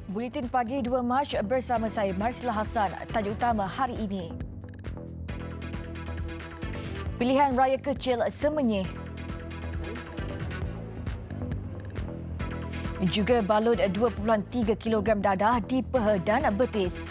Buletin Pagi 2 Mac bersama saya Marsila Hassan. Tajuk utama hari ini. Pilihan raya kecil Semenyih. Juga balut 2.3 kg dadah di peha dan betis.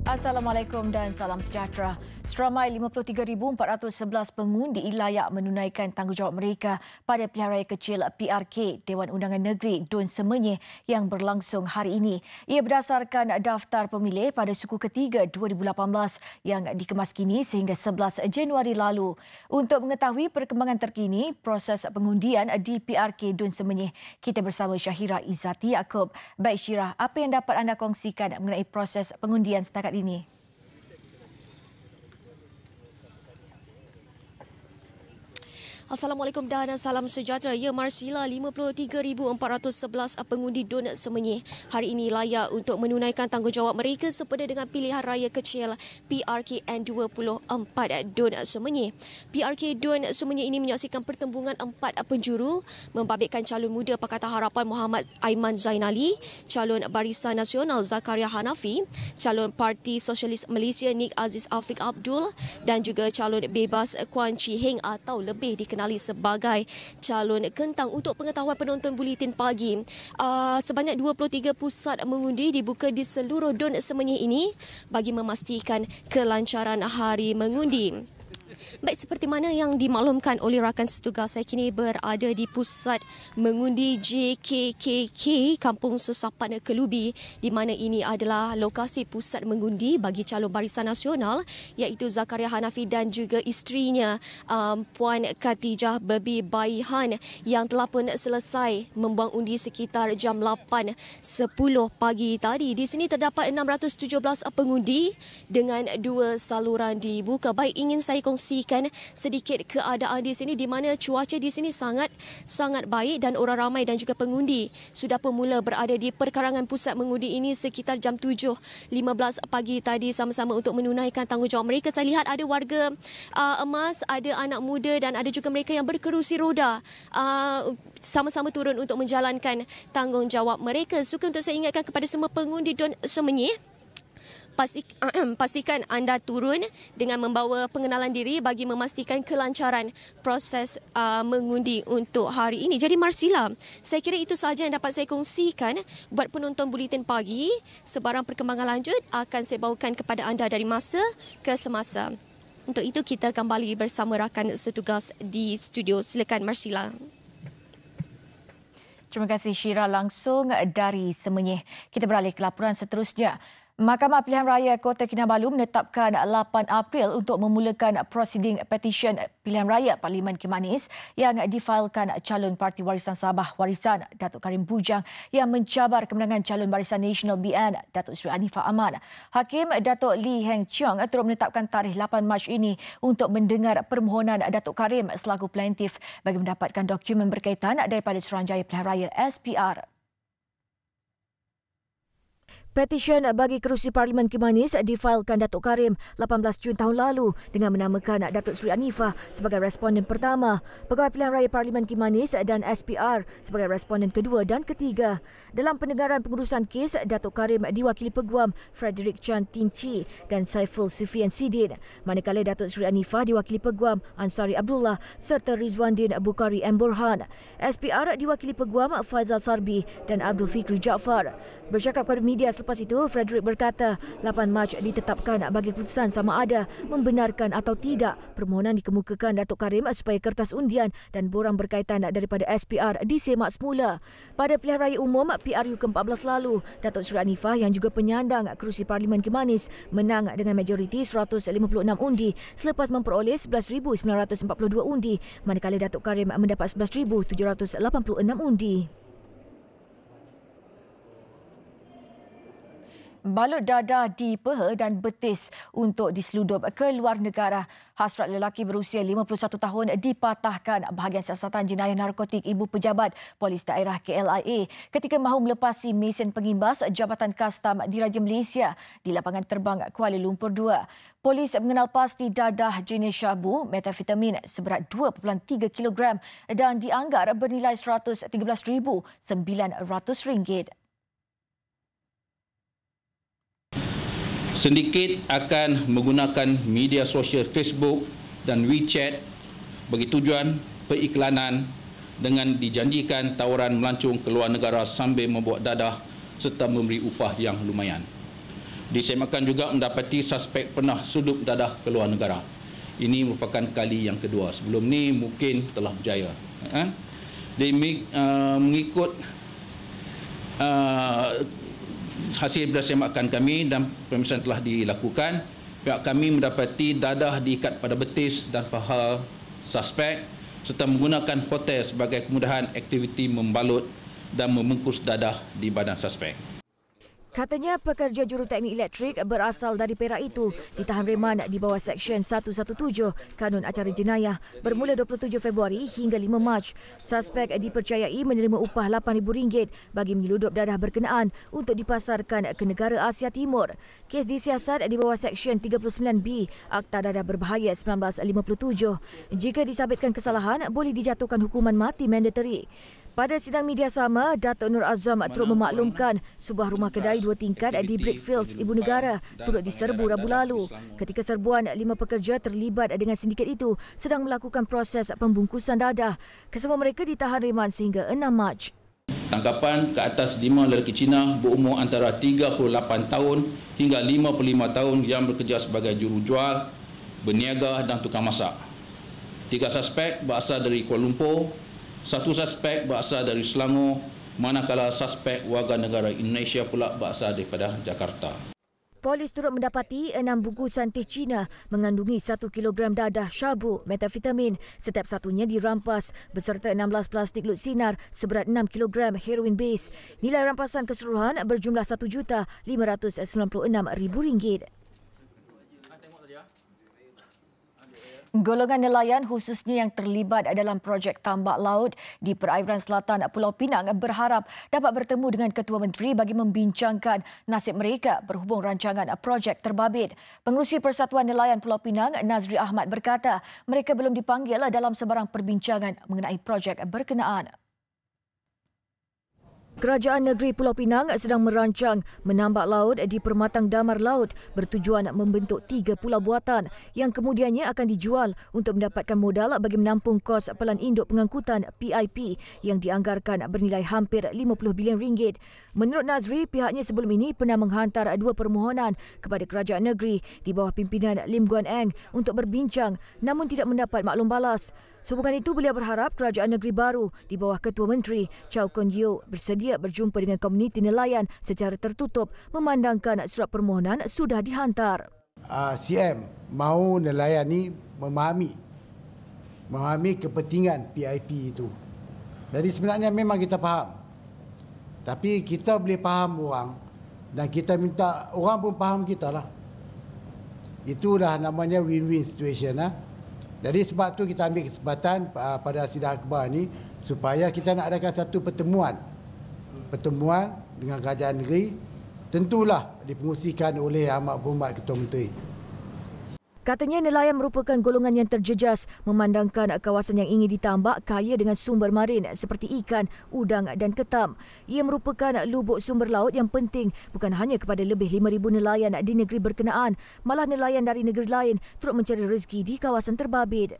Assalamualaikum dan salam sejahtera. Seramai 53,411 pengundi layak menunaikan tanggungjawab mereka pada pilihan raya kecil PRK Dewan Undangan Negeri Dun Semenyih yang berlangsung hari ini. Ia berdasarkan daftar pemilih pada suku ketiga 2018 yang dikemas kini sehingga 11 Januari lalu. Untuk mengetahui perkembangan terkini proses pengundian di PRK Dun Semenyih, kita bersama Syahira Izzati Yaakob. Baik Syirah, apa yang dapat anda kongsikan mengenai proses pengundian setakat ini? Assalamualaikum dan salam sejahtera. Ya Marsila, 53,411 pengundi Dun Semenyih hari ini layak untuk menunaikan tanggungjawab mereka sepada dengan pilihan raya kecil PRK N24 Dun Semenyih. PRK Dun Semenyih ini menyaksikan pertembungan 4 penjuru membabitkan calon muda Pakatan Harapan Muhammad Aiman Zainali, calon Barisan Nasional Zakaria Hanafi, calon Parti Sosialis Malaysia Nik Aziz Afiq Abdul dan juga calon bebas Kuan Chi Heng atau lebih dikenali sebagai calon kentang. Untuk pengetahuan penonton Buletin Pagi, sebanyak 23 pusat mengundi dibuka di seluruh Dun Semenyih ini bagi memastikan kelancaran hari mengundi. Baik, seperti mana yang dimaklumkan oleh rakan setugas, saya kini berada di pusat mengundi JKKK Kampung Sesapan Kelubi, di mana ini adalah lokasi pusat mengundi bagi calon Barisan Nasional iaitu Zakaria Hanafi dan juga isterinya Puan Khatijah Babi Baihan yang telah pun selesai membuang undi sekitar jam 8.10 pagi tadi. Di sini terdapat 617 pengundi dengan 2 saluran dibuka. Baik, ingin saya kongsikan sedikit keadaan di sini, di mana cuaca di sini sangat baik dan orang ramai dan juga pengundi sudah pun mula berada di perkarangan pusat mengundi ini sekitar jam 7.15 pagi tadi sama-sama untuk menunaikan tanggungjawab mereka. Saya lihat ada warga emas, ada anak muda dan ada juga mereka yang berkerusi roda sama-sama turun untuk menjalankan tanggungjawab mereka. Suka untuk saya ingatkan kepada semua pengundi Dun Semenyih, pastikan anda turun dengan membawa pengenalan diri bagi memastikan kelancaran proses mengundi untuk hari ini. Jadi Marsila, saya kira itu sahaja yang dapat saya kongsikan buat penonton Buletin Pagi. Sebarang perkembangan lanjut akan saya bawakan kepada anda dari masa ke semasa. Untuk itu kita kembali bersama rakan setugas di studio. Silakan Marsila. Terima kasih Syirah langsung dari Semenyih. Kita beralih ke laporan seterusnya. Mahkamah Pilihan Raya Kota Kinabalu menetapkan 8 April untuk memulakan prosiding petisyen pilihan raya Parlimen Kimanis yang difailkan calon Parti Warisan Sabah Warisan Datuk Karim Bujang yang mencabar kemenangan calon Barisan Nasional BN Datuk Seri Anifah Aman. Hakim Datuk Lee Heng Cheong turut menetapkan tarikh 8 Mac ini untuk mendengar permohonan Datuk Karim selaku plaintiff bagi mendapatkan dokumen berkaitan daripada Suruhanjaya Pilihan Raya SPR. Petisyen bagi kerusi Parlimen Kimanis difailkan Datuk Karim 18 Jun tahun lalu dengan menamakan Datuk Seri Anifah sebagai responden pertama, Pegawai Pilihan Raya Parlimen Kimanis dan SPR sebagai responden kedua dan ketiga. Dalam pendengaran pengurusan kes, Datuk Karim diwakili Peguam Frederick Chan Tin Chi dan Saiful Sufian Sidin, manakala Datuk Seri Anifah diwakili Peguam Ansari Abdullah serta Rizwandin Bukhari M. Burhan. SPR diwakili Peguam Faizal Sarbi dan Abdul Fikri Jaafar. Bercakap kepada media selepas itu, Frederick berkata 8 Mac ditetapkan bagi keputusan sama ada membenarkan atau tidak permohonan dikemukakan Datuk Karim supaya kertas undian dan borang berkaitan daripada SPR disemak semula. Pada pilihan raya umum PRU ke-14 lalu, Datuk Seri Anifah yang juga penyandang kerusi Parlimen Kimanis menang dengan majoriti 156 undi selepas memperoleh 11,942 undi, manakala Datuk Karim mendapat 11,786 undi. Balut dadah di peha dan betis untuk diseludup ke luar negara. Hasrat lelaki berusia 51 tahun dipatahkan bahagian siasatan jenayah narkotik Ibu Pejabat Polis Daerah KLIA ketika mahu melepasi mesin pengimbas Jabatan Kastam Diraja Malaysia di lapangan terbang Kuala Lumpur 2. Polis mengenal pasti dadah jenis syabu metafetamin seberat 2.3 kg dan dianggar bernilai RM113,900. Sindiket akan menggunakan media sosial Facebook dan WeChat bagi tujuan periklanan dengan dijanjikan tawaran melancong ke luar negara sambil membuat dadah serta memberi upah yang lumayan. Disematkan juga mendapati suspek pernah sudup dadah ke luar negara. Ini merupakan kali yang kedua. Sebelum ni mungkin telah berjaya. Mengikut hasil bersemakan kami dan pemeriksaan telah dilakukan, pihak kami mendapati dadah diikat pada betis dan paha suspek serta menggunakan hotel sebagai kemudahan aktiviti membalut dan membungkus dadah di badan suspek. Katanya pekerja juruteknik elektrik berasal dari Perak itu ditahan reman di bawah Seksyen 117 Kanun Acara Jenayah bermula 27 Februari hingga 5 Mac. Suspek dipercayai menerima upah RM8,000 bagi menyeludup dadah berkenaan untuk dipasarkan ke negara Asia Timur. Kes disiasat di bawah Seksyen 39B Akta Dadah Berbahaya 1957. Jika disabitkan kesalahan, boleh dijatuhkan hukuman mati mandatari. Pada sidang media sama, Datuk Nur Azam turut memaklumkan sebuah rumah kedai 2 tingkat di Brickfields, Ibu Negara turut diserbu Rabu lalu. Ketika serbuan, 5 pekerja terlibat dengan sindiket itu sedang melakukan proses pembungkusan dadah. Kesemua mereka ditahan reman sehingga 6 Mac. Tangkapan ke atas 5 lelaki Cina berumur antara 38 tahun hingga 55 tahun yang bekerja sebagai jurujual, berniaga dan tukang masak. 3 suspek berasal dari Kuala Lumpur, 1 suspek berasal dari Selangor, manakala suspek warga negara Indonesia pula berasal daripada Jakarta. Polis turut mendapati 6 bungkusan teh Cina mengandungi 1 kilogram dadah syabu metafetamin. Setiap satunya dirampas beserta 16 plastik lut sinar seberat 6 kilogram heroin base. Nilai rampasan keseluruhan berjumlah RM1,596,000. Golongan nelayan khususnya yang terlibat dalam projek tambak laut di perairan selatan Pulau Pinang berharap dapat bertemu dengan Ketua Menteri bagi membincangkan nasib mereka berhubung rancangan projek terbabit. Pengerusi Persatuan Nelayan Pulau Pinang, Nazri Ahmad berkata mereka belum dipanggil dalam sebarang perbincangan mengenai projek berkenaan. Kerajaan Negeri Pulau Pinang sedang merancang menambak laut di Permatang Damar Laut bertujuan membentuk 3 pulau buatan yang kemudiannya akan dijual untuk mendapatkan modal bagi menampung kos pelan induk pengangkutan PIP yang dianggarkan bernilai hampir RM50 bilion. Menurut Nazri, pihaknya sebelum ini pernah menghantar 2 permohonan kepada kerajaan negeri di bawah pimpinan Lim Guan Eng untuk berbincang namun tidak mendapat maklum balas. Sehubungan itu, beliau berharap kerajaan negeri baru di bawah Ketua Menteri Chow Kun Yeow bersedia berjumpa dengan komuniti nelayan secara tertutup memandangkan surat permohonan sudah dihantar. CM mahu nelayan ni memahami kepentingan PIP itu. Jadi sebenarnya memang kita faham. Tapi kita boleh faham orang dan kita minta orang pun faham kita lah. Itulah namanya win-win situation lah. Jadi sebab tu kita ambil kesempatan pada sidang akhbar ni supaya kita nak adakan satu pertemuan dengan kerajaan negeri, tentulah dipengusikan oleh Amat Berhormat Ketua Menteri. Katanya nelayan merupakan golongan yang terjejas memandangkan kawasan yang ingin ditambak kaya dengan sumber marin seperti ikan, udang dan ketam. Ia merupakan lubuk sumber laut yang penting bukan hanya kepada lebih 5,000 nelayan di negeri berkenaan, malah nelayan dari negeri lain turut mencari rezeki di kawasan terbabit.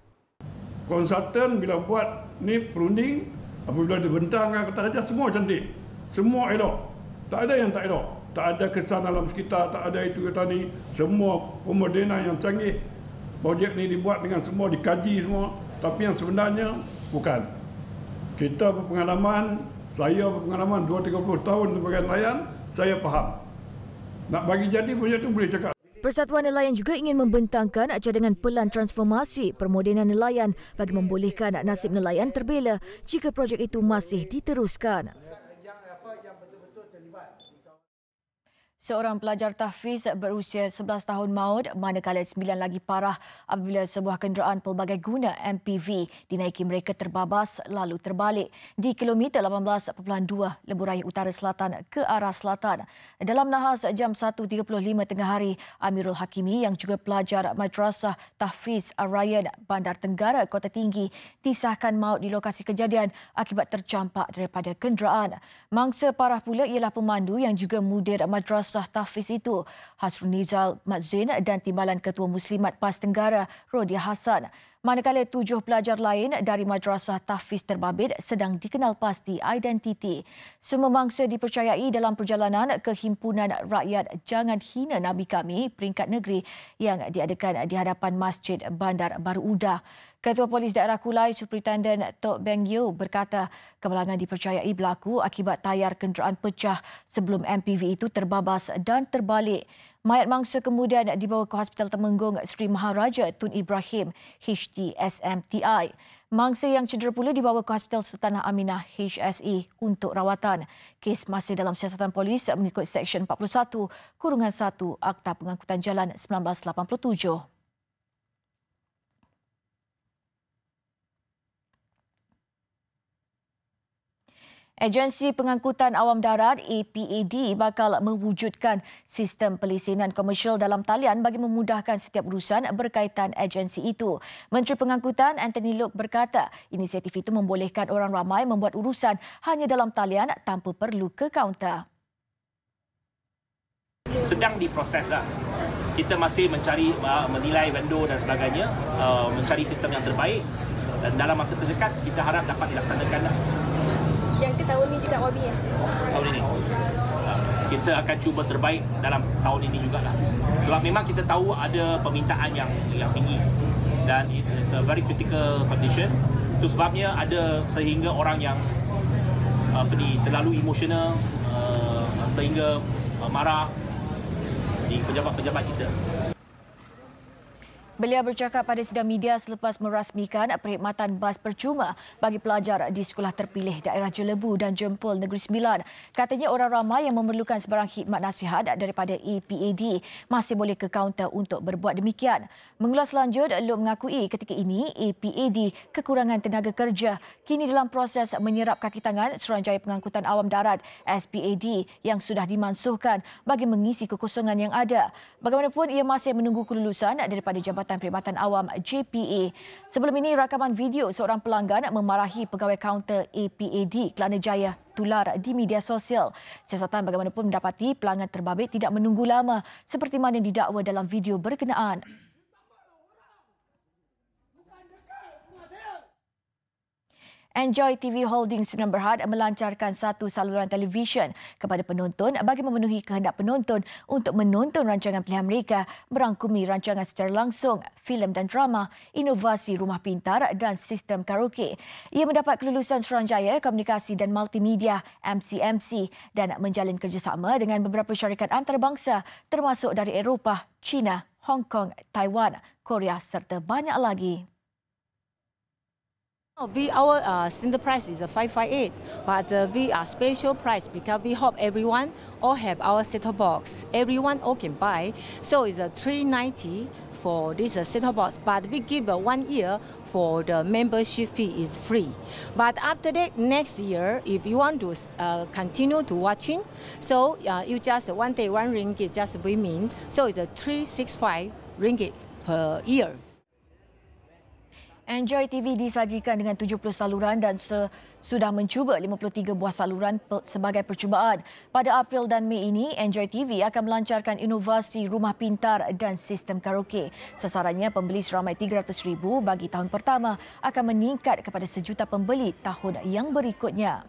Konsultan bila buat ni perunding, apabila dibentangkan kata raja semua cantik. Semua elok. Tak ada yang tak elok. Tak ada kesan alam sekitar, tak ada itu kata ni. Semua pemodenan yang canggih. Projek ni dibuat dengan semua, dikaji semua. Tapi yang sebenarnya bukan. Kita berpengalaman, saya berpengalaman 2-30 tahun sebagai nelayan, saya faham. Nak bagi jadi projek tu boleh cakap. Persatuan Nelayan juga ingin membentangkan cadangan pelan transformasi permodenan nelayan bagi membolehkan nasib nelayan terbela jika projek itu masih diteruskan. Seorang pelajar tahfiz berusia 11 tahun maut manakala 9 lagi parah apabila sebuah kenderaan pelbagai guna MPV dinaiki mereka terbabas lalu terbalik di kilometer 18.2 Lebuh Raya Utara Selatan ke arah selatan. Dalam nahas jam 1.35 tengah hari, Amirul Hakimi yang juga pelajar Madrasah Tahfiz Ar-Rayyan Bandar Tenggara Kota Tinggi disahkan maut di lokasi kejadian akibat tercampak daripada kenderaan. Mangsa parah pula ialah pemandu yang juga mudir Madrasah Tahfiz itu, Hasrunizal Mat Zain dan Timbalan Ketua Muslimat PAS Tenggara, Rodia Hassan. Manakala 7 pelajar lain dari Madrasah Tahfiz terbabit sedang dikenal pasti identiti. Semua mangsa dipercayai dalam perjalanan ke Himpunan Rakyat Jangan Hina Nabi Kami peringkat negeri yang diadakan di hadapan Masjid Bandar Baru Udah. Ketua Polis Daerah Kulai Superintenden Tok Beng Yeo berkata kemalangan dipercayai berlaku akibat tayar kenderaan pecah sebelum MPV itu terbabas dan terbalik. Mayat mangsa kemudian dibawa ke Hospital Temenggung Sri Maharaja Tun Ibrahim HTSMTI. Mangsa yang cedera pula dibawa ke Hospital Sultanah Aminah HSE untuk rawatan. Kes masih dalam siasatan polis mengikut Seksyen 41 Kurungan 1 Akta Pengangkutan Jalan 1987. Agensi Pengangkutan Awam Darat APAD bakal mewujudkan sistem pelesinan komersial dalam talian bagi memudahkan setiap urusan berkaitan agensi itu. Menteri Pengangkutan Anthony Loke berkata inisiatif itu membolehkan orang ramai membuat urusan hanya dalam talian tanpa perlu ke kaunter. Sedang diproseslah. Kita masih mencari, menilai vendor dan sebagainya, mencari sistem yang terbaik dan dalam masa terdekat kita harap dapat dilaksanakan. Yang ke tahun ini juga Wabi ya? Tahun ini. Kita akan cuba terbaik dalam tahun ini jugalah. Sebab memang kita tahu ada permintaan yang tinggi dan it's a very critical condition. Itu sebabnya ada sehingga orang yang terlalu emosional sehingga marah di pejabat-pejabat kita. Beliau bercakap pada sidang media selepas merasmikan perkhidmatan bas percuma bagi pelajar di sekolah terpilih daerah Jelebu dan Jempol Negeri Sembilan. Katanya orang ramai yang memerlukan sebarang khidmat nasihat daripada APAD masih boleh ke kaunter untuk berbuat demikian. Mengulas lanjut, Loke mengakui ketika ini APAD kekurangan tenaga kerja. Kini dalam proses menyerap kaki tangan Suruhanjaya Pengangkutan Awam Darat SPAD yang sudah dimansuhkan bagi mengisi kekosongan yang ada. Bagaimanapun ia masih menunggu kelulusan daripada Jabatan Perkhidmatan Awam JPA. Sebelum ini, rakaman video seorang pelanggan memarahi pegawai kaunter APAD Kelana Jaya tular di media sosial. Siasatan bagaimanapun mendapati pelanggan terbabit tidak menunggu lama seperti mana didakwa dalam video berkenaan. Enjoy TV Holdings Sdn Bhd melancarkan satu saluran televisyen kepada penonton bagi memenuhi kehendak penonton untuk menonton rancangan pilihan mereka merangkumi rancangan secara langsung, filem dan drama, inovasi rumah pintar dan sistem karaoke. Ia mendapat kelulusan Suruhanjaya Komunikasi dan Multimedia MCMC dan menjalin kerjasama dengan beberapa syarikat antarabangsa termasuk dari Eropah, China, Hong Kong, Taiwan, Korea serta banyak lagi. Our standard price is a 558, but we are special price because we hope everyone all have our set-top box. Everyone all can buy, so it's a 390 for this set-top box. But we give a 1 year for the membership fee is free. But after that, next year, if you want to continue to watching, so you just 1 day 1 ringgit just women. So it's a 365 ringgit per year. Enjoy TV disajikan dengan 70 saluran dan sudah mencuba 53 buah saluran sebagai percubaan. Pada April dan Mei ini, Enjoy TV akan melancarkan inovasi rumah pintar dan sistem karaoke. Sasarannya pembeli seramai 300,000 bagi tahun pertama akan meningkat kepada 1 juta pembeli tahun yang berikutnya.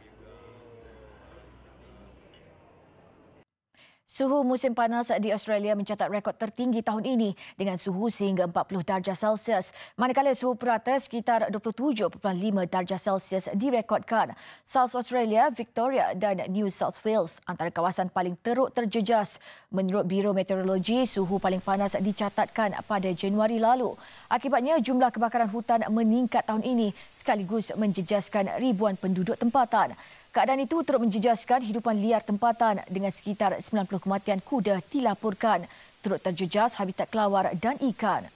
Suhu musim panas di Australia mencatat rekod tertinggi tahun ini dengan suhu sehingga 40 darjah Celsius. Manakala suhu purata sekitar 27.5 darjah Celsius direkodkan. South Australia, Victoria dan New South Wales antara kawasan paling teruk terjejas. Menurut Biro Meteorologi, suhu paling panas dicatatkan pada Januari lalu. Akibatnya jumlah kebakaran hutan meningkat tahun ini sekaligus menjejaskan ribuan penduduk tempatan. Keadaan itu turut menjejaskan hidupan liar tempatan dengan sekitar 90 kematian kuda dilaporkan. Turut terjejas habitat kelawar dan ikan.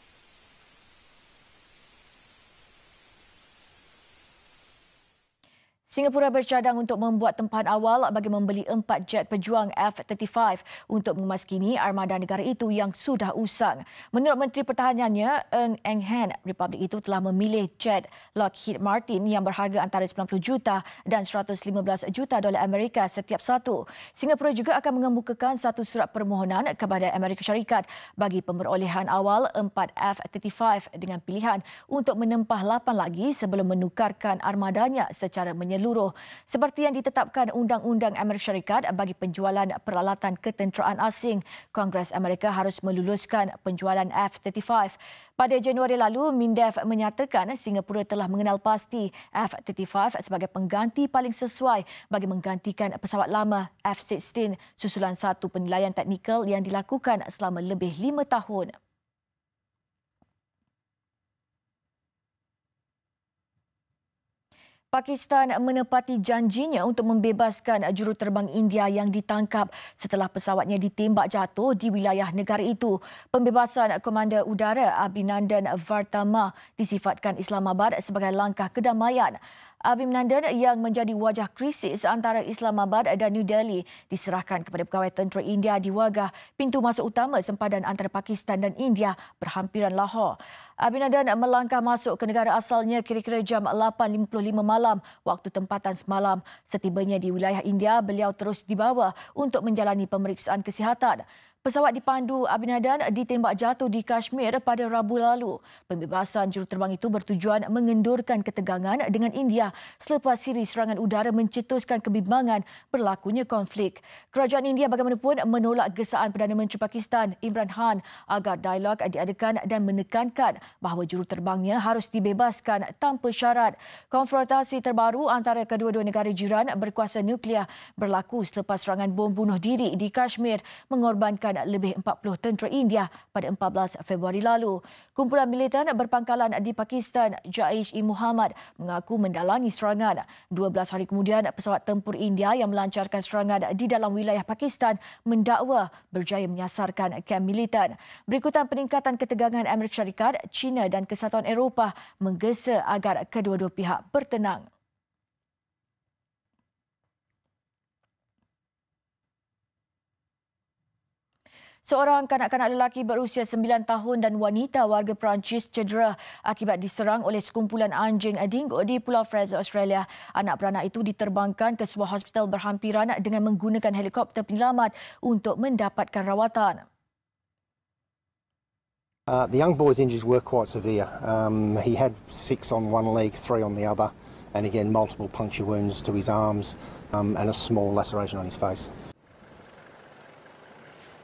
Singapura bercadang untuk membuat tempahan awal bagi membeli 4 jet pejuang F-35 untuk memaskini armada negara itu yang sudah usang. Menurut Menteri Pertahanannya, Ng Eng Hen, Republik itu telah memilih jet Lockheed Martin yang berharga antara 90 juta dan 115 juta dolar Amerika setiap satu. Singapura juga akan mengemukakan satu surat permohonan kepada Amerika Syarikat bagi pemerolehan awal 4 F-35 dengan pilihan untuk menempah 8 lagi sebelum menukarkan armadanya secara menyeluruh. Seperti yang ditetapkan Undang-Undang Amerika Syarikat bagi penjualan peralatan ketenteraan asing, Kongres Amerika harus meluluskan penjualan F-35. Pada Januari lalu, MINDEF menyatakan Singapura telah mengenal pasti F-35 sebagai pengganti paling sesuai bagi menggantikan pesawat lama F-16 susulan satu penilaian teknikal yang dilakukan selama lebih 5 tahun. Pakistan menepati janjinya untuk membebaskan juruterbang India yang ditangkap setelah pesawatnya ditembak jatuh di wilayah negara itu. Pembebasan Komander Udara Abhinandan Vartama disifatkan Islamabad sebagai langkah kedamaian. Abhinandan yang menjadi wajah krisis antara Islamabad dan New Delhi diserahkan kepada pegawai tentera India di Wagah, pintu masuk utama sempadan antara Pakistan dan India berhampiran Lahore. Abhinandan melangkah masuk ke negara asalnya kira-kira jam 8.55 malam waktu tempatan semalam. Setibanya di wilayah India, beliau terus dibawa untuk menjalani pemeriksaan kesihatan. Pesawat dipandu Abhinandan ditembak jatuh di Kashmir pada Rabu lalu. Pembebasan juruterbang itu bertujuan mengendurkan ketegangan dengan India selepas siri serangan udara mencetuskan kebimbangan berlakunya konflik. Kerajaan India bagaimanapun menolak gesaan Perdana Menteri Pakistan Imran Khan agar dialog diadakan dan menekankan bahawa juruterbangnya harus dibebaskan tanpa syarat. Konfrontasi terbaru antara kedua-dua negara jiran berkuasa nuklear berlaku selepas serangan bom bunuh diri di Kashmir mengorbankan lebih 40 tentera India pada 14 Februari lalu. Kumpulan militan berpangkalan di Pakistan, Jaish-e-Muhammad, mengaku mendalangi serangan. 12 hari kemudian, pesawat tempur India yang melancarkan serangan di dalam wilayah Pakistan mendakwa berjaya menyasarkan kem militan. Berikutan peningkatan ketegangan Amerika Syarikat, China dan Kesatuan Eropah menggesa agar kedua-dua pihak bertenang. Seorang kanak-kanak lelaki berusia 9 tahun dan wanita warga Perancis cedera akibat diserang oleh sekumpulan anjing dingo di Pulau Fraser, Australia. Anak beranak itu diterbangkan ke sebuah hospital berhampiran dengan menggunakan helikopter penyelamat untuk mendapatkan rawatan. The young boy's injuries were quite severe. He had 6 on one leg, 3 on the other, and again multiple puncture wounds to his arms and a small laceration on his face.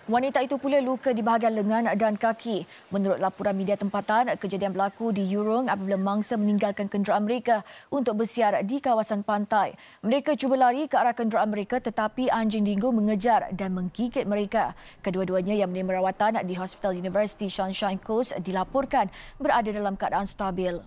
Wanita itu pula luka di bahagian lengan dan kaki. Menurut laporan media tempatan, kejadian berlaku di Yurong apabila mangsa meninggalkan kenderaan mereka untuk bersiar di kawasan pantai. Mereka cuba lari ke arah kenderaan mereka tetapi anjing dingo mengejar dan menggigit mereka. Kedua-duanya yang menerima rawatan di Hospital University Sunshine Coast dilaporkan berada dalam keadaan stabil.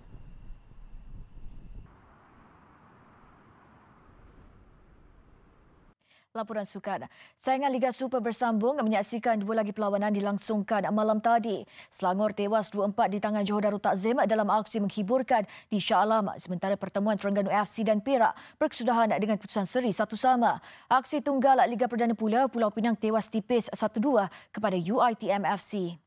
Laporan sukan. Saingan Liga Super bersambung menyaksikan dua lagi perlawanan dilangsungkan malam tadi. Selangor tewas 2-4 di tangan Johor Darul Takzim dalam aksi menghiburkan di Shah Alam, sementara pertemuan Terengganu FC dan Perak berkesudahan dengan keputusan seri 1-1. Aksi tunggal Liga Perdana pula, Pulau Pinang tewas tipis 1-2 kepada UiTM FC.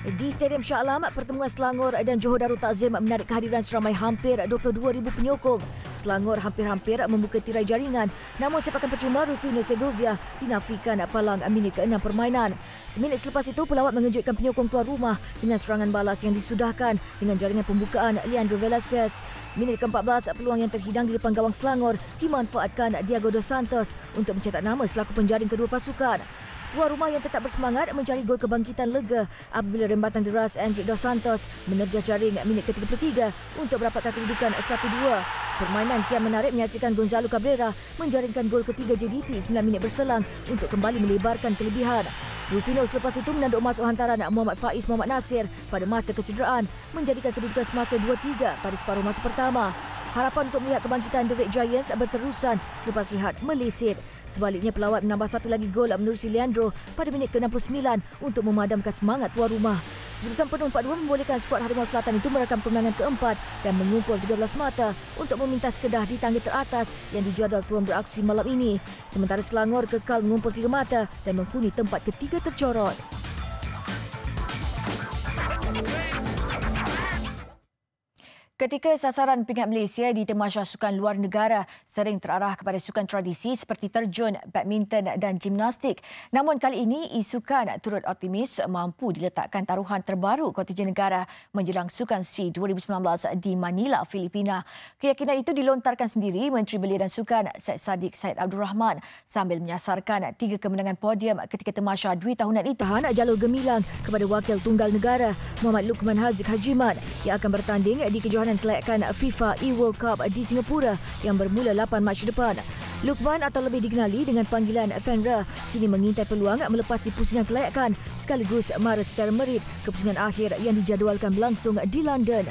Di Stadium Shah Alam, pertemuan Selangor dan Johor Darul Takzim menarik kehadiran seramai hampir 22,000 penyokong. Selangor hampir-hampir membuka tirai jaringan, namun sepakan percuma Rufino Segovia dinafikan palang minit ke-6 permainan. Seminit selepas itu, pelawat mengejutkan penyokong tuan rumah dengan serangan balas yang disudahkan dengan jaringan pembukaan Leandro Velasquez. Minit ke-14, peluang yang terhidang di depan gawang Selangor dimanfaatkan Diego Dos Santos untuk mencetak nama selaku penjaring kedua pasukan. Tuan rumah yang tetap bersemangat mencari gol kebangkitan lega apabila rembatan deras Hendrik Dos Santos menerjah jaring minit ke-33 untuk mendapatkan kedudukan 1-2. Permainan kian menarik menyaksikan Gonzalo Cabrera menjaringkan gol ketiga JDT 9 minit berselang untuk kembali melebarkan kelebihan. Rufino selepas itu menanduk masuk hantaran Muhammad Faiz Muhammad Nasir pada masa kecederaan menjadikan kedudukan semasa 2-3 pada separuh masa pertama. harapan untuk melihat kebangkitan The Red Giants berterusan selepas rehat meleset. Sebaliknya, pelawat menambah satu lagi gol menerusi Leandro pada minit ke-69 untuk memadamkan semangat tuan rumah. Keputusan penuh 4-2 membolehkan skuad Harimau Selatan itu merakam kemenangan keempat dan mengumpul 13 mata untuk memintas Kedah di tangga teratas yang dijadual tuan beraksi malam ini. Sementara Selangor kekal mengumpul 3 mata dan menghuni tempat ketiga tercorot. Ketika sasaran pingat Malaysia di Tamasya Sukan Luar Negara sering terarah kepada sukan tradisi seperti terjun, badminton dan gimnastik. Namun kali ini, e-sukan turut optimis mampu diletakkan taruhan terbaru kontingen negara menjelang Sukan SEA 2019 di Manila, Filipina. Keyakinan itu dilontarkan sendiri Menteri Belia dan Sukan Syed Saddiq Syed Abdul Rahman sambil menyasarkan 3 kemenangan podium ketika Tamasya 2 tahunan itu. Tahan jalur gemilang kepada wakil tunggal negara Muhammad Luqman Haziq Hajimat yang akan bertanding di kejohanan kelayakan FIFA E-World Cup di Singapura yang bermula 8 Mac depan. Luqman atau lebih dikenali dengan panggilan Fenra kini mengintai peluang melepasi pusingan kelayakan sekaligus mara secara merit ke pusingan akhir yang dijadualkan berlangsung di London.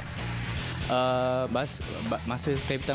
Masa saya